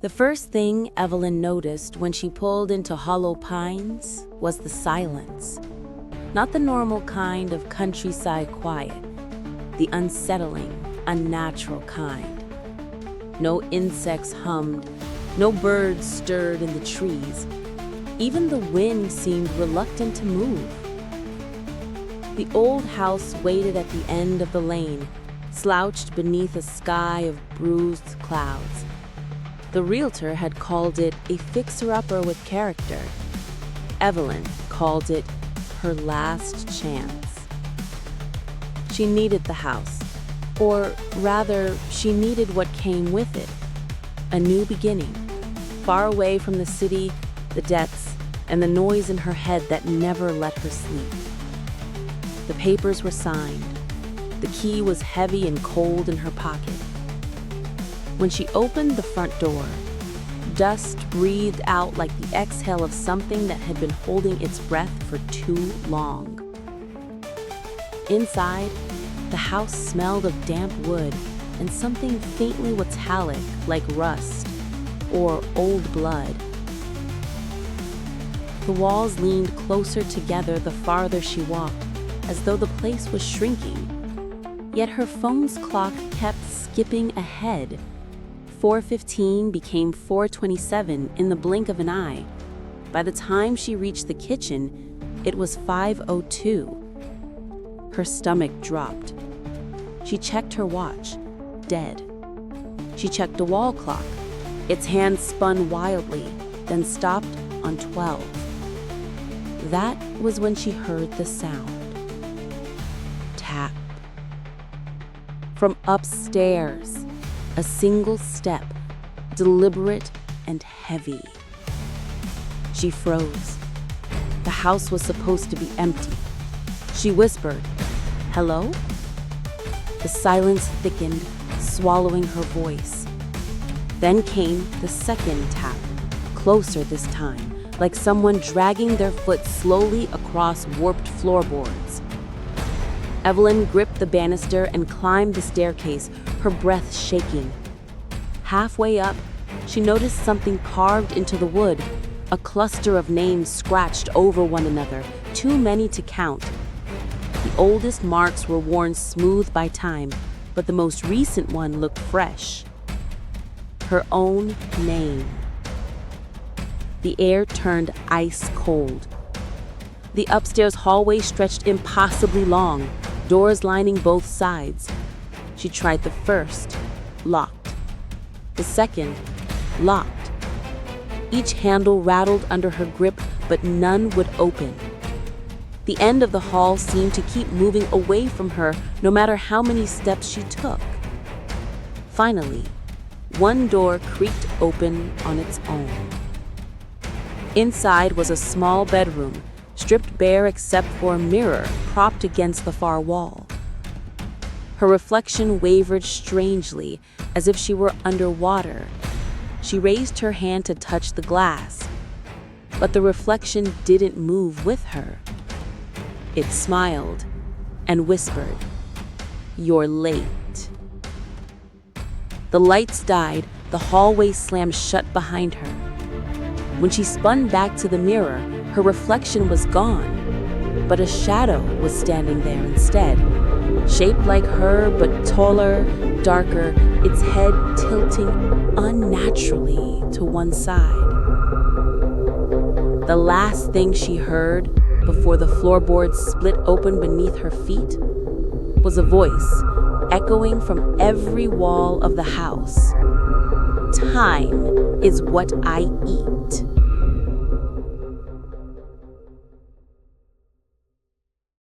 The first thing Evelyn noticed when she pulled into Hollow Pines was the silence. Not the normal kind of countryside quiet, the unsettling, unnatural kind. No insects hummed, no birds stirred in the trees. Even the wind seemed reluctant to move. The old house waited at the end of the lane, slouched beneath a sky of bruised clouds. The realtor had called it a fixer-upper with character. Evelyn called it her last chance. She needed the house, or rather, she needed what came with it. A new beginning, far away from the city, the debts, and the noise in her head that never let her sleep. The papers were signed. The key was heavy and cold in her pocket. When she opened the front door, dust breathed out like the exhale of something that had been holding its breath for too long. Inside, the house smelled of damp wood and something faintly metallic like rust or old blood. The walls leaned closer together the farther she walked, as though the place was shrinking. Yet her phone's clock kept skipping ahead. 4:15 became 4:27 in the blink of an eye. By the time she reached the kitchen, it was 5:02. Her stomach dropped. She checked her watch. Dead. She checked a wall clock. Its hands spun wildly, then stopped on 12. That was when she heard the sound. Tap. From upstairs. A single step, deliberate and heavy. She froze. The house was supposed to be empty. She whispered, "Hello?" The silence thickened, swallowing her voice. Then came the second tap, closer this time, like someone dragging their foot slowly across warped floorboards. Evelyn gripped the banister and climbed the staircase, her breath shaking. Halfway up, she noticed something carved into the wood, a cluster of names scratched over one another, too many to count. The oldest marks were worn smooth by time, but the most recent one looked fresh. Her own name. The air turned ice cold. The upstairs hallway stretched impossibly long, doors lining both sides. She tried the first, locked. The second, locked. Each handle rattled under her grip, but none would open. The end of the hall seemed to keep moving away from her, no matter how many steps she took. Finally, one door creaked open on its own. Inside was a small bedroom, stripped bare except for a mirror propped against the far wall. Her reflection wavered strangely, as if she were underwater. She raised her hand to touch the glass, but the reflection didn't move with her. It smiled and whispered, "You're late." The lights died, the hallway slammed shut behind her. When she spun back to the mirror, her reflection was gone, but a shadow was standing there instead. Shaped like her, but taller, darker, its head tilting unnaturally to one side. The last thing she heard, before the floorboards split open beneath her feet, was a voice echoing from every wall of the house. "Time is what I eat."